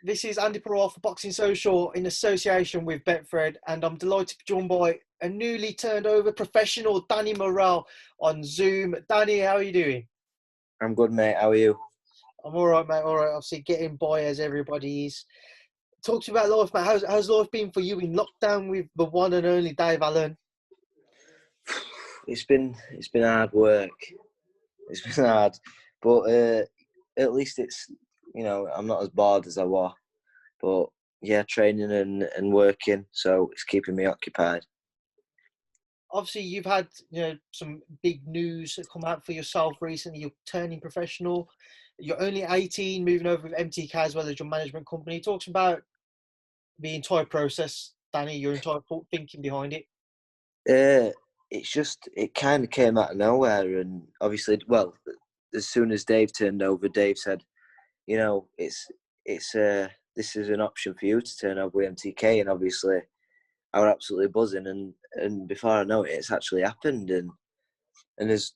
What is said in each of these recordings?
This is Andy Prote for Boxing Social in association with Betfred, and I'm delighted to be joined by a newly turned over professional, Danny Murrell, on Zoom. Danny, how are you doing? I'm good, mate. How are you? I'm all right, mate. All right. Obviously, getting by as everybody is. Talk to me about life, mate. How's life been for you in lockdown with the one and only Dave Allen? It's been hard work. It's been hard, but at least it's I'm not as bored as I was. But yeah, training and working, so it's keeping me occupied. Obviously, you've had some big news that come out for yourself recently. You're turning professional. You're only 18, moving over with MTK as well as your management company. Talks about the entire process, Danny, your entire thinking behind it. It's just it kind of came out of nowhere, and obviously, well, as soon as Dave turned over, Dave said, it's this is an option for you to turn over with MTK, and obviously, I was absolutely buzzing, and before I know it, it's actually happened, and as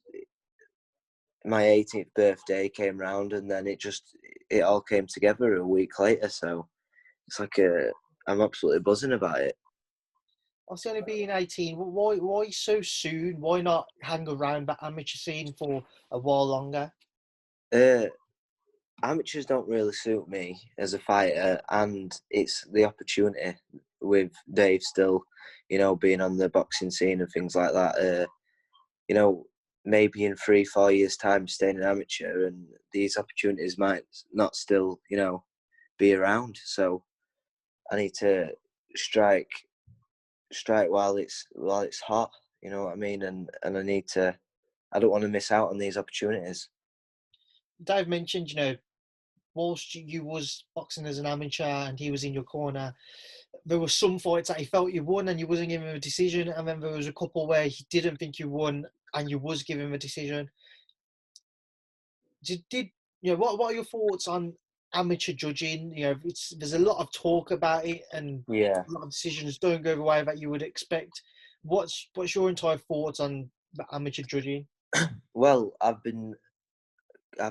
my 18th birthday came round, and then it all came together a week later. So it's like I'm absolutely buzzing about it. Obviously, only being 18, why so soon? Why not hang around the amateur scene for a while longer? Uh, Amateurs don't really suit me as a fighter, and it's the opportunity with Dave still, being on the boxing scene and things like that. Maybe in 3-4 years' time, staying an amateur, and these opportunities might not still, be around. So I need to strike while it's hot. You know what I mean? And I don't want to miss out on these opportunities. Dave mentioned, whilst you was boxing as an amateur and he was in your corner, there were some fights that he felt you won and you wasn't giving him a decision, and then there was a couple where he didn't think you won and you was giving him a decision. What are your thoughts on amateur judging? There's a lot of talk about it, and Yeah. a lot of decisions don't go the way that you would expect. What's your entire thoughts on the amateur judging? Well, I've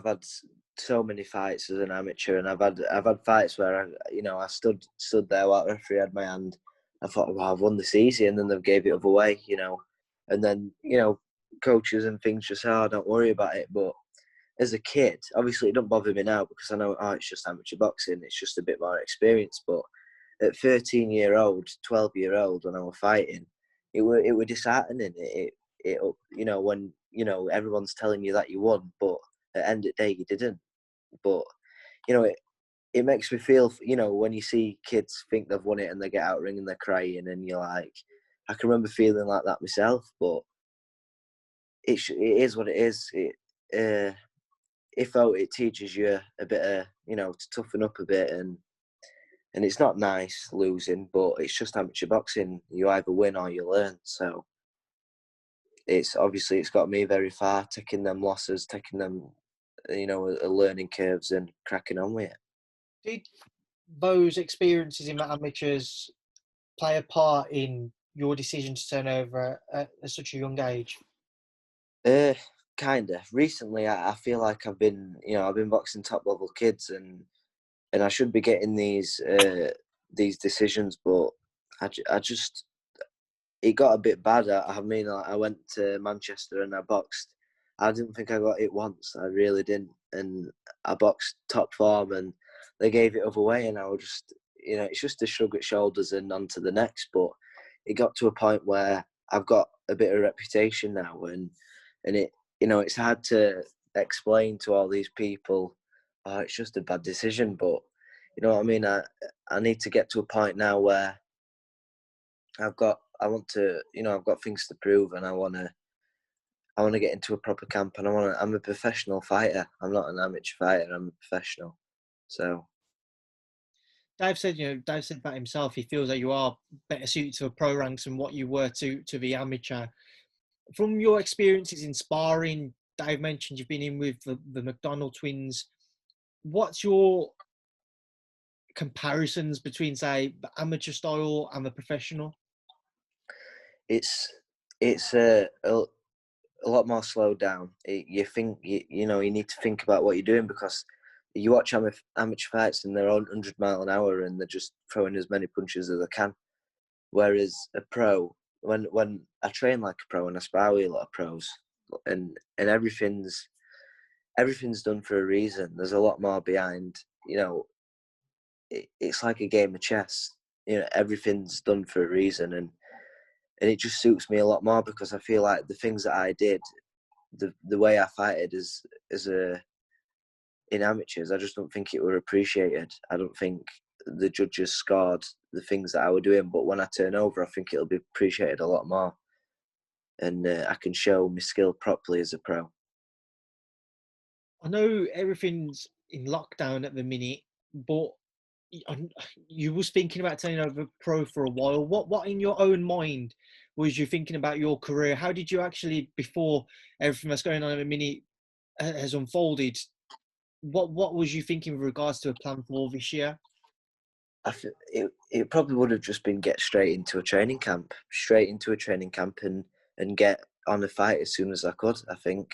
had so many fights as an amateur, and I've had fights where I stood there while the referee had my hand. I thought, well, I've won this easy, and then they gave it other way, and then coaches and things just say, oh, don't worry about it. But as a kid, obviously it don't bother me now because I know, it's just amateur boxing. It's just a bit more experience. But at 13-year-old, 12-year-old, when I was fighting, it were disheartening. It when everyone's telling you that you won, but at the end of the day you didn't. But it makes me feel, when you see kids think they've won it and they get out ring and they're crying, and you're like, I can remember feeling like that myself. But it is what it is. It teaches you a bit of, to toughen up a bit, and it's not nice losing, but it's just amateur boxing. You either win or you learn. So it's got me very far, taking them losses, taking them, learning curves and cracking on with it. Did those experiences in the amateurs play a part in your decision to turn over at such a young age? Kind of. Recently, I feel like I've been boxing top level kids, and I should be getting these decisions, but I just it got a bit bad. I mean, I went to Manchester and I boxed. I didn't think I got it once. I really didn't, and I boxed top form, and they gave it other way, and I was just, it's just a shrug at shoulders and on to the next. But it got to a point where I've got a bit of reputation now, and it, it's hard to explain to all these people, oh, it's just a bad decision. But you know what I mean? I need to get to a point now where I've got things to prove, and I want to get into a proper camp, and I'm a professional fighter. I'm not an amateur fighter. I'm a professional. So Dave said that himself. He feels that you are better suited to the pro ranks than what you were to the amateur. From your experiences in sparring, Dave mentioned you've been in with the McDonald twins. What's your comparisons between, say, the amateur style and the professional? it's a lot more slowed down. You think you need to think about what you're doing, because you watch amateur fights and they're on 100 mile an hour and they're just throwing as many punches as they can. Whereas a pro, when I train like a pro and I spar with a lot of pros, and everything's done for a reason. There's a lot more behind. It's like a game of chess. Everything's done for a reason, and it just suits me a lot more because I feel like the things that I did, the way I fighted as a in amateurs, I just don't think it were appreciated. I don't think the judges scored the things that I were doing, but when I turn over, I think it'll be appreciated a lot more, and I can show my skill properly as a pro. I know everything's in lockdown at the minute, but you was thinking about turning over pro for a while. What in your own mind was you thinking about your career? How did you actually, before everything that's going on at the minute has unfolded, what was you thinking with regards to a plan for this year? It probably would have just been get straight into a training camp, and get on a fight as soon as I could. I think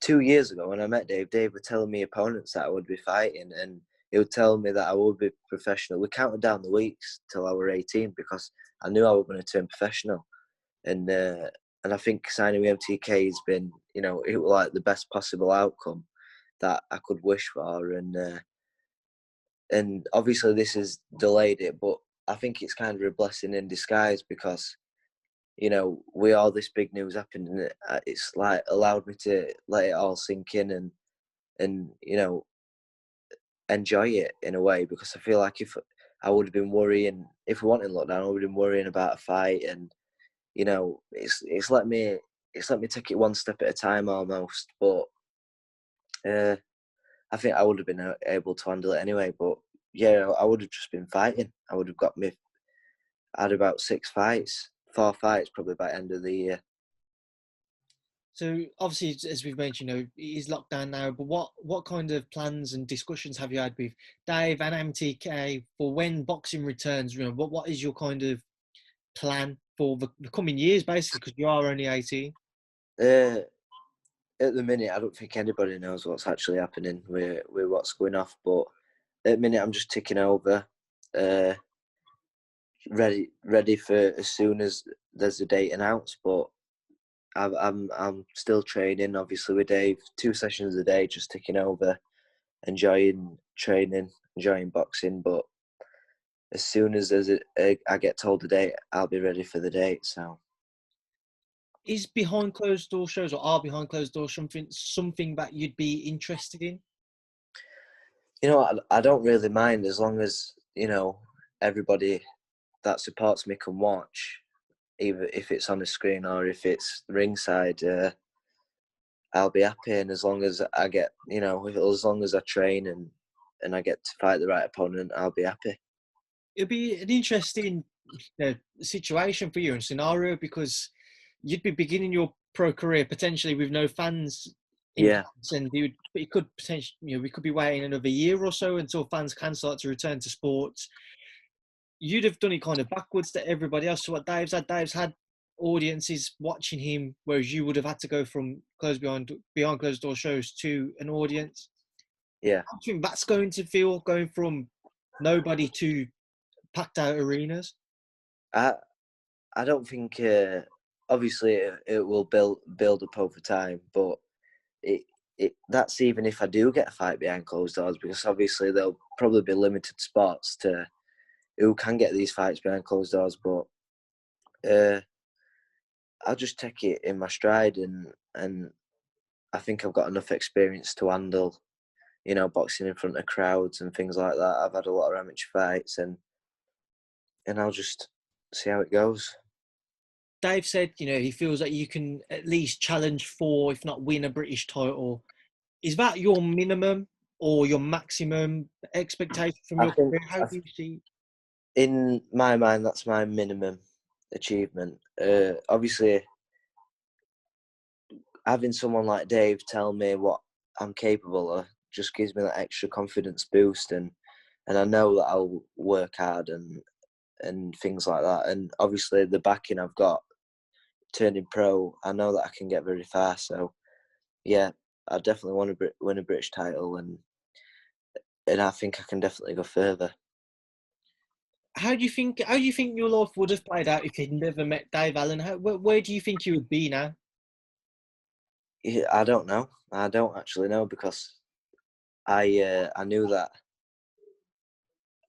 2 years ago when I met Dave would tell me opponents that I would be fighting, and he would tell me that I would be professional. We counted down the weeks till I were 18 because I knew I was going to turn professional, and I think signing with MTK has been, it was like the best possible outcome that I could wish for, and obviously this has delayed it, but I think it's kind of a blessing in disguise because with all this big news happening, it's like allowed me to let it all sink in and enjoy it in a way, because I feel like if I would have been worrying, if we wanted lockdown, I would have been worrying about a fight, and it's let me take it one step at a time almost, but I think I would have been able to handle it anyway. But yeah, I would have just been fighting. I would have I had about 6 fights, 4 fights probably by the end of the year. So obviously, as we've mentioned, it is locked down now. But what kind of plans and discussions have you had with Dave and MTK for when boxing returns? What is your kind of plan for the coming years, basically, because you are only 18? Uh, at the minute, I don't think anybody knows what's actually happening with what's going off. But at the minute, I'm just ticking over, uh, ready for as soon as there's a date announced. But I'm still training, obviously with Dave, 2 sessions a day, just ticking over, enjoying training, enjoying boxing. But as soon as I get told the date, I'll be ready for the date. So Is behind closed door shows or are behind closed doors something that you'd be interested in? I don't really mind as long as everybody that supports me can watch, either if it's on the screen or if it's ringside. I'll be happy, and as long as I get, as long as I train and I get to fight the right opponent, I'll be happy. It'd be an interesting situation for you and scenario because you'd be beginning your pro career potentially with no fans in Yeah, place, and it could potentially, we could be waiting another year or so until fans can start to return to sports. You'd have done it kind of backwards to everybody else. So what Dave's had audiences watching him, whereas you would have had to go from behind closed door shows to an audience. yeah. I think that's going to feel going from nobody to packed out arenas. I I don't think. Obviously, it will build up over time, but it that's even if I do get a fight behind closed doors, because obviously there'll probably be limited spots to who can get these fights behind closed doors. But uh, I'll just take it in my stride, and I think I've got enough experience to handle, boxing in front of crowds and things like that. I've had a lot of amateur fights, and I'll just see how it goes. Dave said, he feels that you can at least challenge for, if not win, a British title. Is that your minimum or your maximum expectation from I your think career? How do you see? in my mind that's my minimum achievement. Obviously, having someone like Dave tell me what I'm capable of just gives me that extra confidence boost, and I know that I'll work hard and things like that. And obviously, the backing I've got turning pro, I know that I can get very far. So yeah, I definitely want to win a British title, I think I can definitely go further. How do you think your life would have played out if you'd never met Dave Allen? Where do you think you would be now? Yeah, I don't know. I don't actually know because I knew that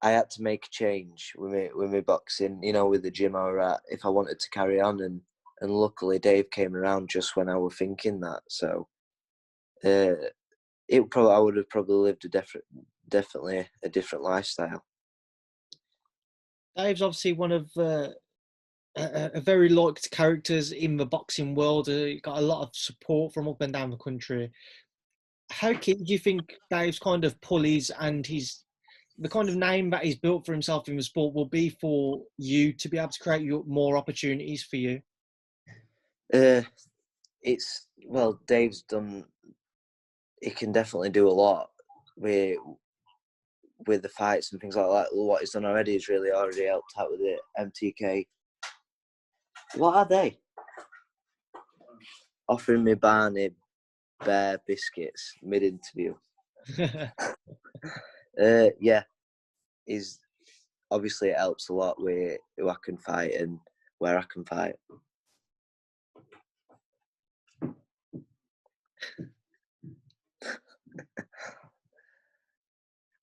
I had to make a change with me boxing. You know, with the gym I was at, if I wanted to carry on, and luckily Dave came around just when I was thinking that. So uh, I would have probably lived definitely a different lifestyle. Dave's obviously one of a very liked characters in the boxing world. He got a lot of support from up and down the country. How key do you think Dave's kind of pulleys and the kind of name that he's built for himself in the sport will be for you to be able to create more opportunities for you? Uh, it's well, Dave's done. He can definitely do a lot with the fights and things like that. What he's done already has really already helped out with the MTK. What are they offering me Barney Bear biscuits mid interview? Yeah, is obviously it helps a lot with who I can fight and where I can fight.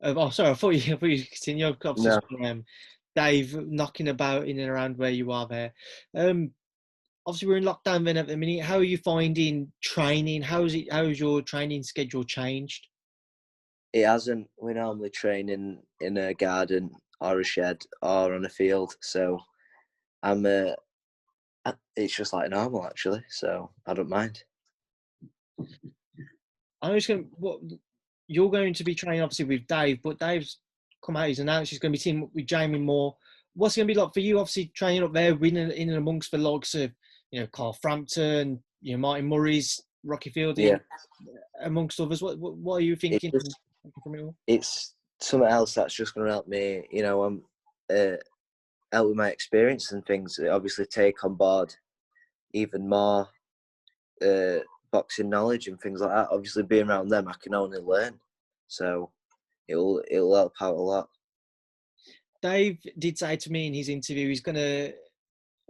Oh, sorry, I thought you continue. Obviously, No, Dave knocking about in and around where you are there. Um, Obviously, we're in lockdown then at the minute. How are you finding training? How's your training schedule changed? it hasn't. We normally train in a garden or a shed or on a field, so I'm. It's just like normal actually, so I don't mind. I'm just going. What you're going to be training obviously with Dave, but Dave's come out. He's announced he's going to be teaming up with Jamie Moore. What's it going to be like for you? Obviously, training up there, winning in and amongst the likes of Carl Frampton, Martin Murray's, Rocky Fielding, Yeah, amongst others. What are you it's thinking just from it all? it's something else that's just going to help me. I'm uh, help with my experience and things. Obviously, take on board even more uh, boxing knowledge and things like that. Obviously, being around them, I can only learn. So it'll help out a lot. Dave did say to me in his interview he's going to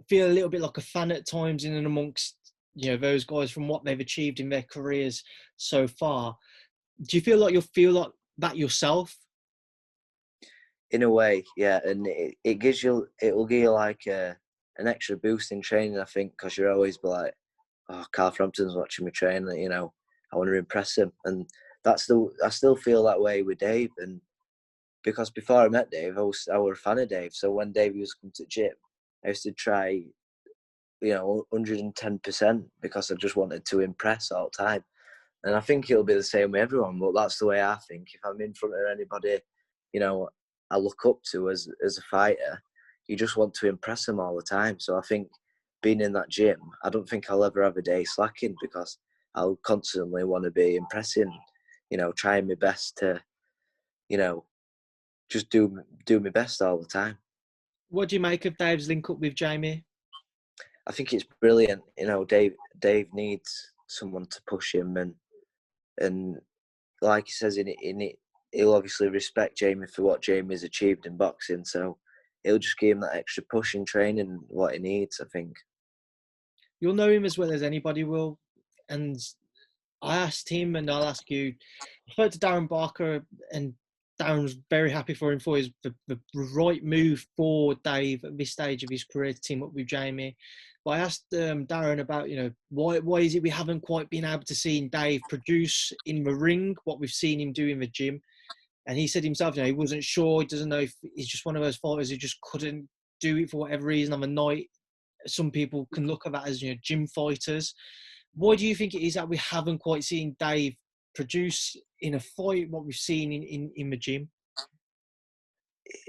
feel a little bit like a fan at times in and amongst those guys from what they've achieved in their careers so far. Do you feel like you'll feel like that yourself? In a way, yeah, and it will give you like an extra boost in training. I think because you're always be like, oh, Carl Frampton's watching me train. I want to impress him, and I still feel that way with Dave. And because before I met Dave, I was a fan of Dave. So when Dave used to come to the gym, I used to try 110% because I just wanted to impress all the time. And I think it'll be the same with everyone, but that's the way I think. If I'm in front of anybody, you know, I look up to as a fighter, you just want to impress them all the time. So I think being in that gym, I don't think I'll ever have a day slacking because I'll constantly want to be impressing, trying my best to, you know, just do my best all the time. What do you make of Dave's link up with Jamie? I think it's brilliant. Dave needs someone to push him and like he says in it, he'll obviously respect Jamie for what Jamie's achieved in boxing. So he'll just give him that extra push in training, what he needs, I think. You'll know him as well as anybody will. And I asked him, and I'll ask you. I spoke to Darren Barker, and Darren was very happy for him for the right move for Dave at this stage of his career to team up with Jamie. But I asked Darren about why is it we haven't quite been able to see Dave produce in the ring what we've seen him do in the gym. And he said himself, he wasn't sure. He doesn't know if he's just one of those fighters who just couldn't do it for whatever reason on the night. Some people can look at that as gym fighters. Why do you think it is that we haven't quite seen Dave produce in a fight what we've seen in the gym?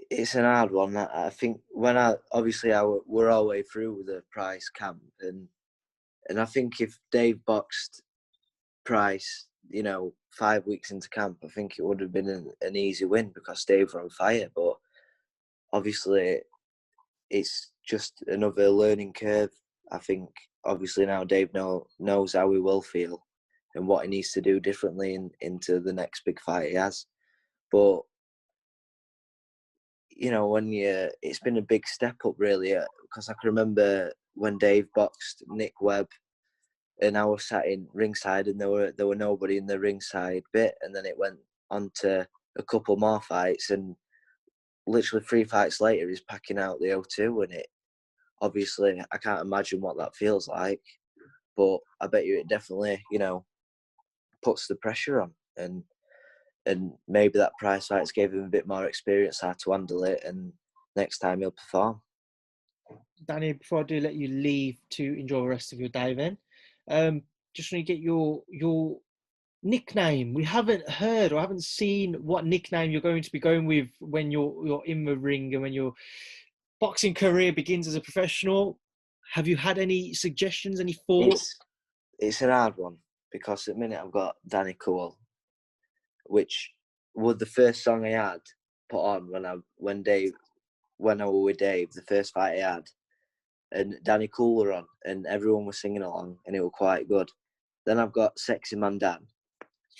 It's an hard one. I think we're all the way through with the Price camp, and I think if Dave boxed Price, 5 weeks into camp, I think it would have been an easy win because Dave were on fire. But obviously, it's just another learning curve. I think obviously now Dave knows how he will feel and what he needs to do differently into the next big fight he has. But you know, it's been a big step up really, because I can remember when Dave boxed Nick Webb, and I was sat in ringside, and there were nobody in the ringside bit, and then it went on to a couple more fights, and literally 3 fights later, he's packing out the O2, and it obviously I can't imagine what that feels like, but I bet you it definitely, you know, puts the pressure on, and maybe that prize fights gave him a bit more experience how to handle it, and next time he'll perform. Danny, before I do let you leave to enjoy the rest of your day, then, just want to get your nickname. We haven't heard or haven't seen what nickname you're going to be going with when you're in the ring and when your boxing career begins as a professional. Have you had any suggestions, any thoughts? It's an hard one, because at the minute I've got Danny Cool, which was the first song I had put on when I was with Dave, the first fight I had, and Danny Cool were on, and everyone was singing along, and it was quite good. Then I've got Sexy Man Dan,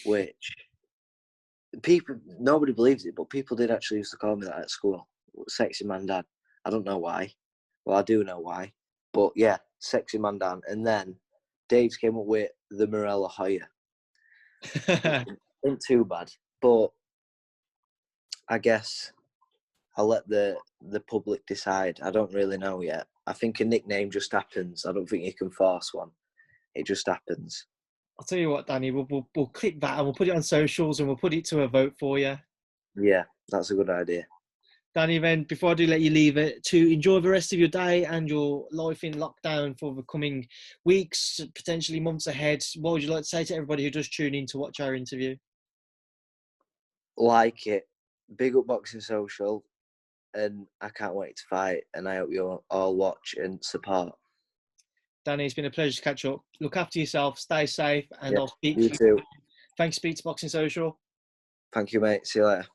which nobody believes it, but people did actually used to call me that at school, Sexy Man Dan. I don't know why. Well, I do know why, but yeah, Sexy Man Dan. And then Dave's came up with the Murrell Hoya. Ain't too bad, but I guess I'll let the public decide. I don't really know yet. I think a nickname just happens. I don't think you can force one. It just happens. I'll tell you what, Danny, we'll clip that and we'll put it on socials and we'll put it to a vote for you. Yeah, that's a good idea. Danny, then, before I do let you leave it, to enjoy the rest of your day and your life in lockdown for the coming weeks, potentially months ahead, what would you like to say to everybody who does tune in to watch our interview? Like it. Big up Boxing Social, and I can't wait to fight, and I hope you all watch and support. Danny, it's been a pleasure to catch up. Look after yourself, stay safe, and Yeah, I'll speak you to you. too. Thanks, Speak to Boxing Social. Thank you, mate. See you later.